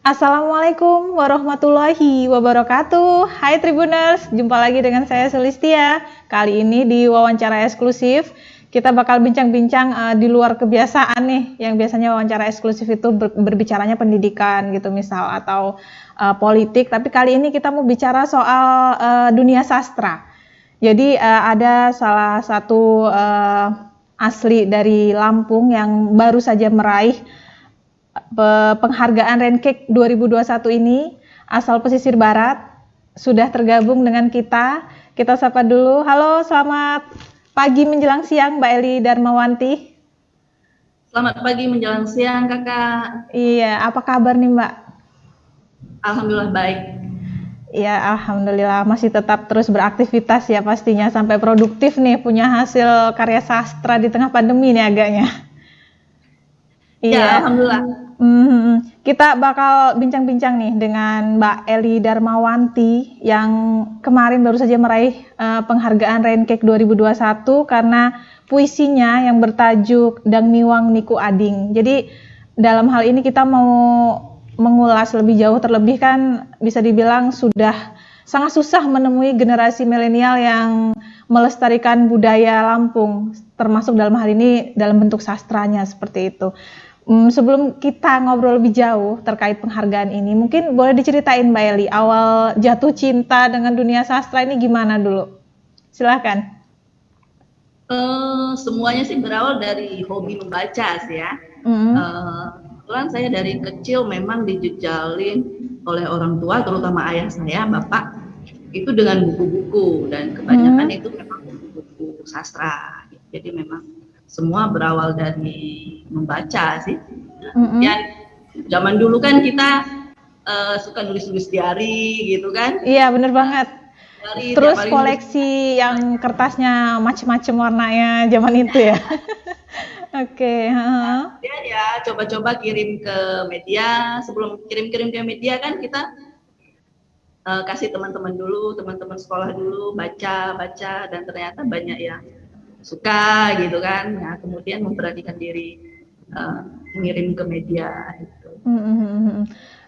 Assalamualaikum warahmatullahi wabarakatuh. Hai Tribuners, jumpa lagi dengan saya Sulistia. Kali ini di wawancara eksklusif, kita bakal bincang-bincang di luar kebiasaan nih, yang biasanya wawancara eksklusif itu berbicaranya pendidikan gitu misal, atau politik. Tapi kali ini kita mau bicara soal dunia sastra. Jadi ada salah satu asli dari Lampung yang baru saja meraih penghargaan Rancake 2021 ini, asal pesisir barat, sudah tergabung dengan kita. Kita sapa dulu. Halo, selamat pagi menjelang siang Mbak Eli Darmawanti. Selamat pagi menjelang siang Kakak. Iya, apa kabar nih Mbak? Alhamdulillah baik. Iya, alhamdulillah masih tetap terus beraktivitas ya pastinya, sampai produktif nih, punya hasil karya sastra di tengah pandemi nih agaknya. Ya, alhamdulillah. Kita bakal bincang-bincang nih dengan Mbak Eli Darmawanti yang kemarin baru saja meraih penghargaan Rancake 2021 karena puisinya yang bertajuk Dang Miwang Niku Ading. Jadi dalam hal ini kita mau mengulas lebih jauh, terlebih kan bisa dibilang sudah sangat susah menemui generasi milenial yang melestarikan budaya Lampung, termasuk dalam hal ini dalam bentuk sastranya seperti itu. Sebelum kita ngobrol lebih jauh terkait penghargaan ini, mungkin boleh diceritain Mbak Eli, awal jatuh cinta dengan dunia sastra ini gimana dulu? Silahkan. Semuanya sih berawal dari hobi membaca sih ya. Kebetulan saya dari kecil memang dijejalin oleh orang tua, terutama ayah saya, bapak, itu dengan buku-buku, dan kebanyakan itu memang buku-buku sastra. Jadi memang semua berawal dari membaca sih. Dan zaman dulu kan kita suka nulis-nulis diary gitu kan. Iya, bener banget. Diary, terus koleksi yang kertasnya macam-macam warnanya zaman itu ya. Oke. Ya coba-coba kirim ke media. Sebelum kirim-kirim ke media kan kita kasih teman-teman dulu, teman-teman sekolah dulu, baca, dan ternyata banyak yang suka gitu kan. Nah, kemudian memberanikan diri mengirim ke media gitu.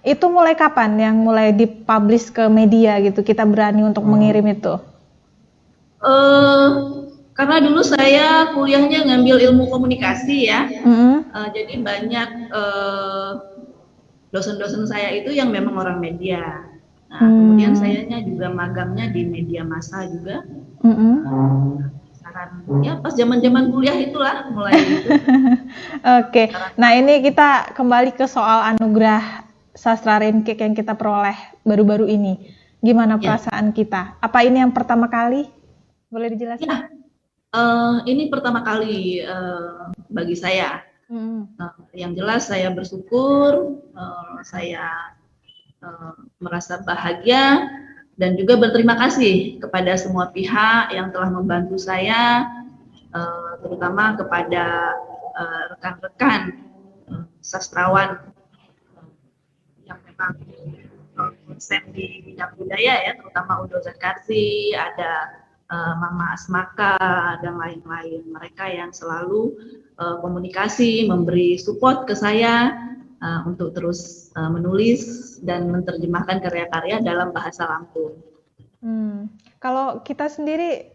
Itu mulai kapan yang mulai dipublish ke media gitu, kita berani untuk mengirim itu? Karena dulu saya kuliahnya ngambil ilmu komunikasi ya. Jadi banyak dosen-dosen saya itu yang memang orang media. Nah, kemudian sayanya juga magangnya di media massa juga. Ya pas zaman-zaman kuliah itulah mulai itu. Oke. Nah, ini kita kembali ke soal anugerah sastra Rancake yang kita peroleh baru-baru ini. Gimana perasaan kita? Apa ini yang pertama kali? Boleh dijelaskan? Ya. Ini pertama kali bagi saya. Yang jelas saya bersyukur, saya merasa bahagia, dan juga berterima kasih kepada semua pihak yang telah membantu saya, terutama kepada rekan-rekan sastrawan yang memang konsen di bidang budaya ya, terutama Udo Zakarsi, ada Mama Asmaka, dan lain-lain. Mereka yang selalu komunikasi, memberi support ke saya untuk terus menulis dan menerjemahkan karya-karya dalam bahasa Lampung. Kalau kita sendiri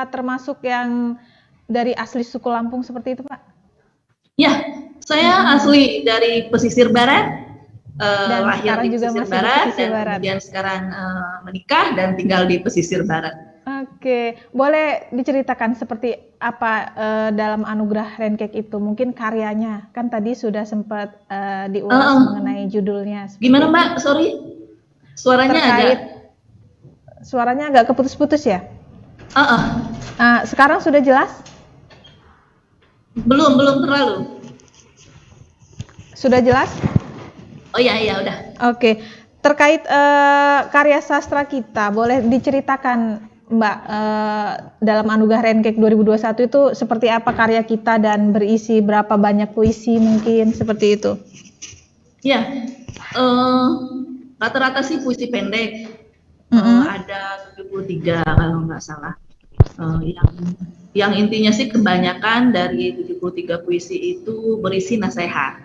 termasuk yang dari asli suku Lampung seperti itu, Pak? Ya, saya asli dari pesisir barat, lahir di pesisir barat, kemudian sekarang menikah dan tinggal di pesisir barat. Oke, boleh diceritakan seperti apa dalam anugerah Rancake itu? Mungkin karyanya, kan tadi sudah sempat diulas mengenai judulnya. Gimana Mbak? Sorry, suaranya agak keputus-putus ya? Sekarang sudah jelas? Belum terlalu. Sudah jelas? Oh iya udah. Oke, terkait karya sastra kita, boleh diceritakan Mbak, dalam anugerah Rancake 2021 itu seperti apa karya kita dan berisi berapa banyak puisi mungkin, seperti itu? Ya, rata-rata sih puisi pendek, ada 73 kalau nggak salah. Yang intinya sih kebanyakan dari 73 puisi itu berisi nasihat.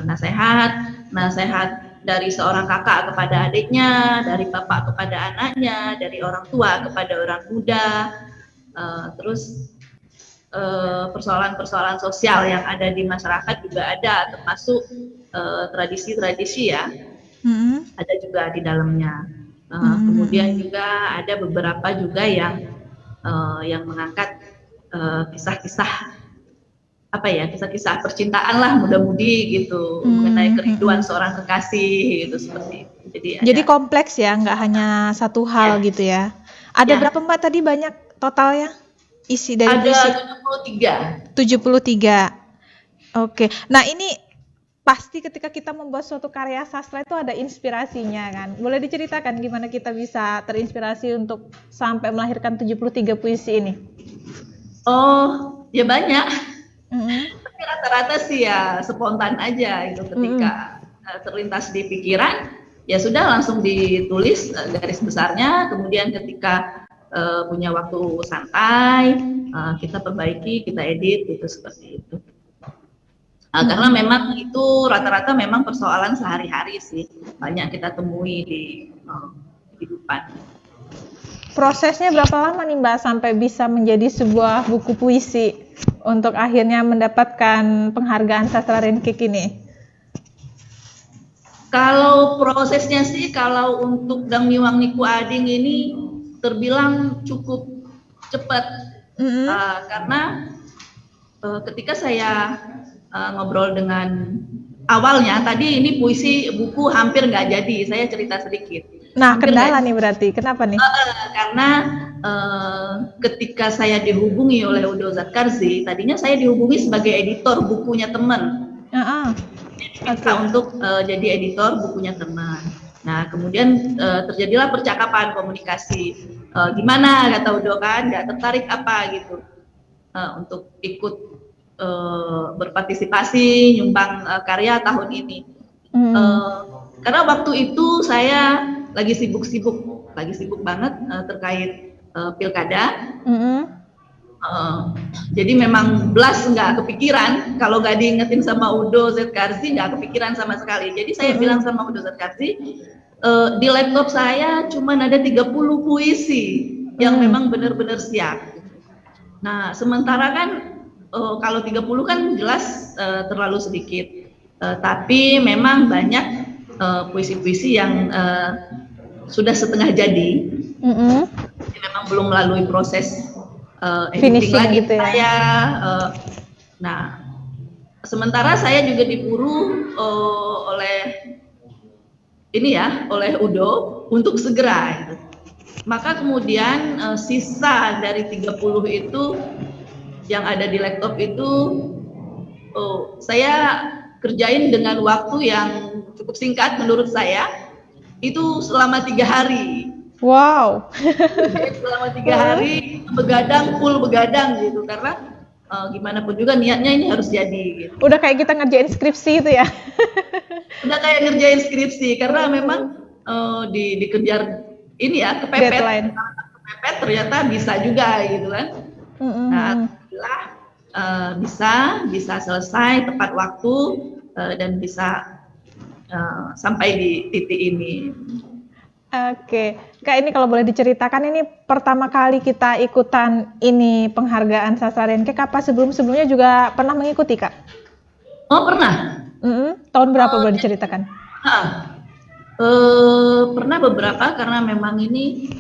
nasihat dari seorang kakak kepada adiknya, dari bapak kepada anaknya, dari orang tua kepada orang muda, terus persoalan-persoalan sosial yang ada di masyarakat juga ada, termasuk tradisi-tradisi ya, ada juga di dalamnya. Kemudian juga ada beberapa juga yang mengangkat kisah-kisah kisah-kisah percintaan lah muda-mudi gitu, mengenai kerinduan seorang kekasih gitu, seperti itu. Jadi kompleks ya, nggak hanya satu hal gitu ya. Ada berapa Mbak tadi banyak totalnya isi dari puisi? Ada 73. Oke. Nah, ini pasti ketika kita membuat suatu karya sastra itu ada inspirasinya kan. Boleh diceritakan gimana kita bisa terinspirasi untuk sampai melahirkan 73 puisi ini? Oh, ya banyak. Tapi rata-rata sih ya spontan aja itu, ketika terlintas di pikiran ya sudah langsung ditulis garis besarnya, kemudian ketika punya waktu santai kita perbaiki, kita edit gitu, seperti itu. Karena memang itu rata-rata memang persoalan sehari-hari sih, banyak kita temui di kehidupan. Prosesnya berapa lama nih Mbak sampai bisa menjadi sebuah buku puisi untuk akhirnya mendapatkan penghargaan sastra Rankec ini? Kalau prosesnya sih, kalau untuk Dang Miwang Niku Ading ini terbilang cukup cepat, karena ketika saya ngobrol dengan awalnya, tadi ini puisi buku hampir nggak jadi, saya cerita sedikit. Nah, kendala nih berarti, kenapa nih? Karena ketika saya dihubungi oleh Udo Zatkarzi, tadinya saya dihubungi sebagai editor bukunya teman. Untuk jadi editor bukunya teman. Nah, kemudian terjadilah percakapan, komunikasi. Gimana, kata Udo kan, nggak tertarik apa gitu untuk ikut berpartisipasi, nyumbang karya tahun ini. Karena waktu itu saya lagi sibuk banget terkait pilkada. Jadi memang belas nggak kepikiran, kalau nggak diingetin sama Udo Zatkarzi nggak kepikiran sama sekali. Jadi saya bilang sama Udo Zatkarzi, di laptop saya cuma ada 30 puisi yang memang benar-benar siap. Nah, sementara kan kalau 30 kan jelas terlalu sedikit, tapi memang banyak puisi-puisi yang sudah setengah jadi, memang belum melalui proses editing lagi gitu ya. Saya nah, sementara saya juga diburu oleh Udo untuk segera gitu. Maka kemudian sisa dari 30 itu yang ada di laptop itu saya kerjain dengan waktu yang cukup singkat menurut saya, itu selama 3 hari. Wow. Selama 3 hari full begadang gitu, karena gimana pun juga niatnya ini harus jadi gitu. Udah kayak kita ngerjain skripsi itu ya. Udah kayak ngerjain skripsi, karena memang dikejar ini ya, kepepet ternyata bisa juga gitu kan. Nah, alhamdulillah bisa selesai tepat waktu dan bisa sampai di titik ini. Oke, Kak, ini kalau boleh diceritakan, ini pertama kali kita ikutan ini penghargaan sastra Rankec, apa sebelumnya juga pernah mengikuti, Kak? Oh, pernah. Tahun berapa boleh diceritakan? Pernah beberapa, karena memang ini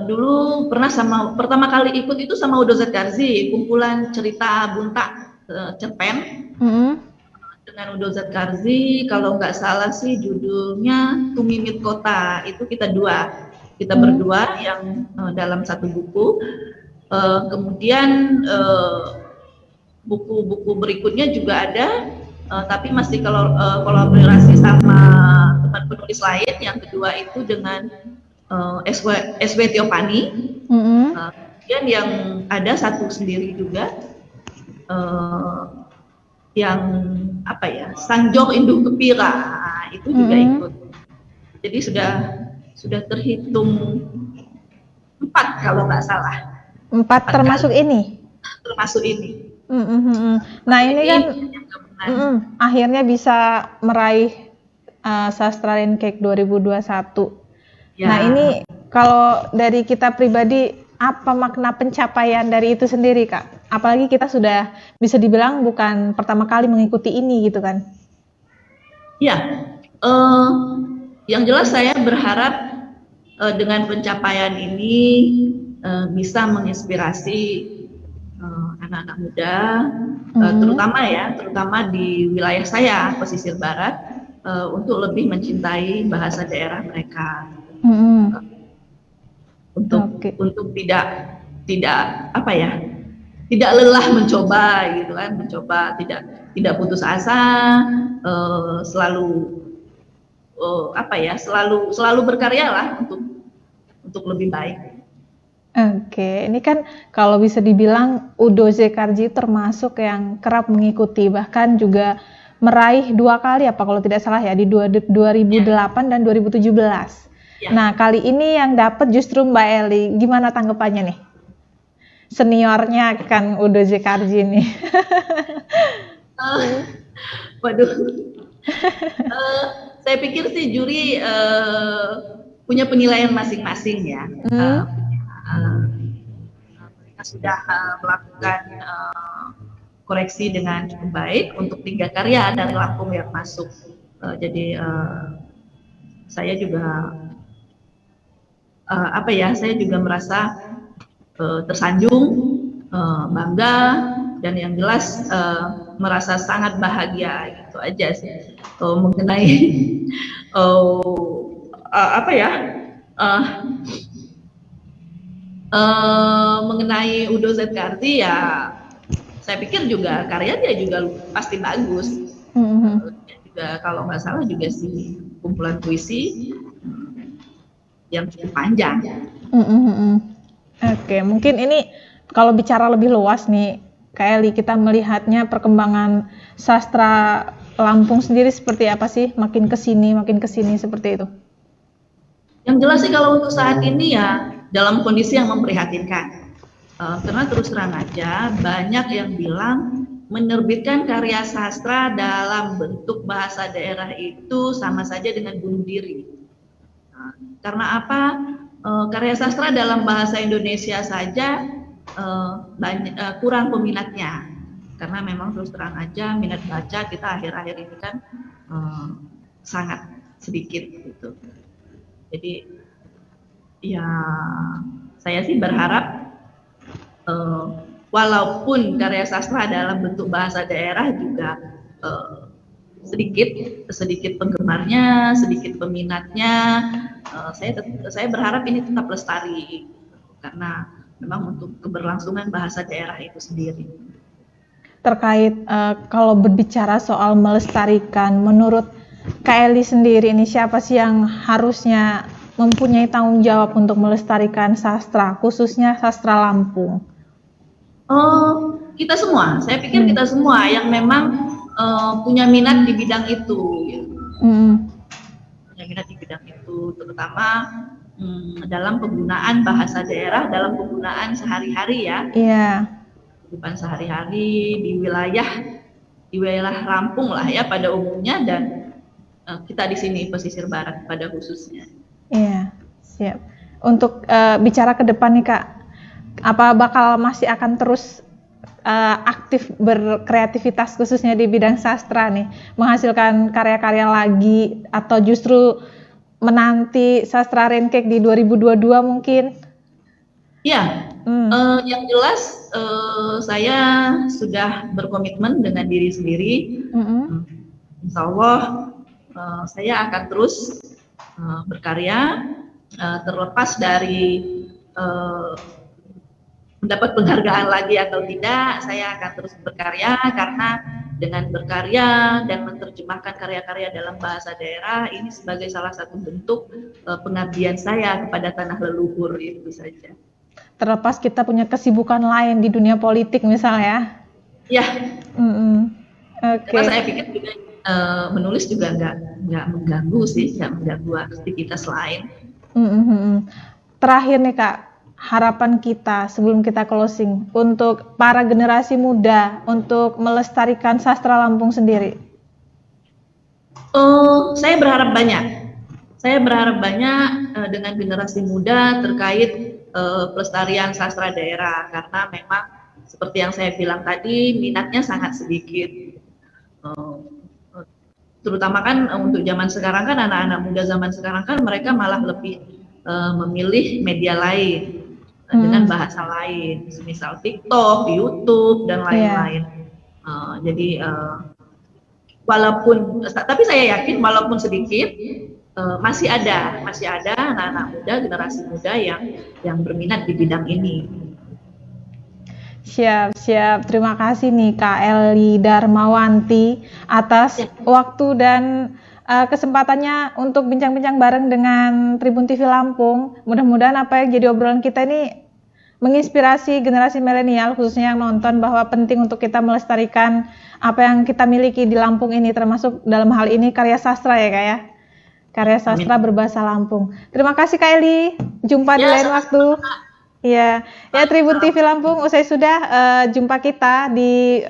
dulu pernah pertama kali ikut itu sama Udo Zatkarzi, kumpulan cerita bunta cerpen. Dengan Udo Zatkarzi, kalau nggak salah sih judulnya Tumimit Kota, itu kita berdua yang dalam satu buku. Kemudian buku-buku berikutnya juga ada, tapi masih kolaborasi sama teman penulis lain. Yang kedua itu dengan SW Tiopani. Kemudian yang ada satu sendiri juga, yang Sanjong Induh Kepira, itu juga ikut. Jadi sudah terhitung 4 kalau nggak salah. 4 termasuk kali. Ini? Termasuk ini. Nah, ini kan akhirnya bisa meraih Sastra Rancake 2021. Ya. Nah ini kalau dari kita pribadi, apa makna pencapaian dari itu sendiri, Kak? Apalagi kita sudah bisa dibilang bukan pertama kali mengikuti ini gitu kan? Ya, yang jelas saya berharap dengan pencapaian ini bisa menginspirasi anak-anak muda, terutama di wilayah saya, pesisir barat, untuk lebih mencintai bahasa daerah mereka. Untuk tidak lelah mencoba gitu kan, tidak putus asa, selalu berkarya lah untuk lebih baik. Oke, ini kan kalau bisa dibilang Udo Zekarji termasuk yang kerap mengikuti, bahkan juga meraih 2 kali apa kalau tidak salah ya, di 2008 dan 2017. Ya. Nah, kali ini yang dapat justru Mbak Eli. Gimana tanggapannya nih? Seniornya kan Udo Zekarji nih. Waduh. Saya pikir sih juri punya penilaian masing-masing ya. Mereka sudah melakukan koreksi dengan cukup baik untuk 3 karya dari Lampung yang masuk. Jadi saya juga saya juga merasa tersanjung, bangga, dan yang jelas merasa sangat bahagia, gitu aja sih. Mengenai mengenai Udo Zekarji ya, saya pikir juga karya dia juga pasti bagus. Dia juga kalau nggak salah juga sih kumpulan puisi yang cukup panjang. Oke, mungkin ini kalau bicara lebih luas nih, Kak Eli, kita melihatnya perkembangan sastra Lampung sendiri seperti apa sih? Makin kesini seperti itu. Yang jelas sih kalau untuk saat ini ya dalam kondisi yang memprihatinkan. Karena terus terang aja banyak yang bilang menerbitkan karya sastra dalam bentuk bahasa daerah itu sama saja dengan bunuh diri. Karena apa? Karya sastra dalam bahasa Indonesia saja kurang peminatnya, karena memang terus terang aja minat baca kita akhir-akhir ini kan sangat sedikit gitu. Jadi ya saya sih berharap walaupun karya sastra dalam bentuk bahasa daerah juga sedikit penggemarnya, sedikit peminatnya, saya berharap ini tetap lestari karena memang untuk keberlangsungan bahasa daerah itu sendiri. Terkait kalau berbicara soal melestarikan, menurut Kak Eli sendiri ini siapa sih yang harusnya mempunyai tanggung jawab untuk melestarikan sastra, khususnya sastra Lampung? Kita semua, saya pikir kita semua yang memang punya minat di bidang itu, gitu. Punya minat di bidang itu, terutama dalam penggunaan bahasa daerah, dalam penggunaan sehari-hari ya. Kehidupan sehari-hari di wilayah Lampung lah ya pada umumnya, dan kita di sini pesisir barat pada khususnya. Iya, siap. Untuk bicara ke depan nih Kak, apa bakal masih akan terus aktif berkreativitas khususnya di bidang sastra nih, menghasilkan karya-karya lagi, atau justru menanti Sastra Rancake di 2022 mungkin? Ya, yang jelas saya sudah berkomitmen dengan diri sendiri. Insya Allah saya akan terus berkarya, terlepas dari mendapat penghargaan lagi atau tidak, saya akan terus berkarya, karena dengan berkarya dan menerjemahkan karya-karya dalam bahasa daerah ini sebagai salah satu bentuk pengabdian saya kepada tanah leluhur, itu saja. Terlepas kita punya kesibukan lain di dunia politik misalnya. Ya. Okay. Karena saya pikir juga menulis juga nggak mengganggu sih, nggak mengganggu aktivitas lain. Terakhir nih Kak, harapan kita sebelum kita closing untuk para generasi muda untuk melestarikan sastra Lampung sendiri? Saya berharap banyak. Saya berharap banyak dengan generasi muda terkait pelestarian sastra daerah, karena memang seperti yang saya bilang tadi, minatnya sangat sedikit. Terutama kan untuk zaman sekarang kan, anak-anak muda zaman sekarang kan mereka malah lebih memilih media lain dengan bahasa lain, misal TikTok, YouTube dan lain-lain. Jadi walaupun, tapi saya yakin walaupun sedikit, masih ada anak-anak muda, generasi muda yang berminat di bidang ini. Siap. Terima kasih nih Kak Eli Darmawanti atas waktu dan kesempatannya untuk bincang-bincang bareng dengan Tribun TV Lampung. Mudah-mudahan apa yang jadi obrolan kita ini menginspirasi generasi milenial, khususnya yang nonton, bahwa penting untuk kita melestarikan apa yang kita miliki di Lampung ini, termasuk dalam hal ini karya sastra ya Kak ya. Karya sastra berbahasa Lampung. Terima kasih Kak Eli. Jumpa di lain waktu. Ya, Tribun TV Lampung, usai sudah jumpa kita di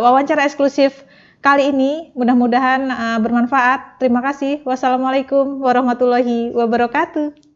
wawancara eksklusif kali ini. Mudah-mudahan bermanfaat. Terima kasih. Wassalamualaikum warahmatullahi wabarakatuh.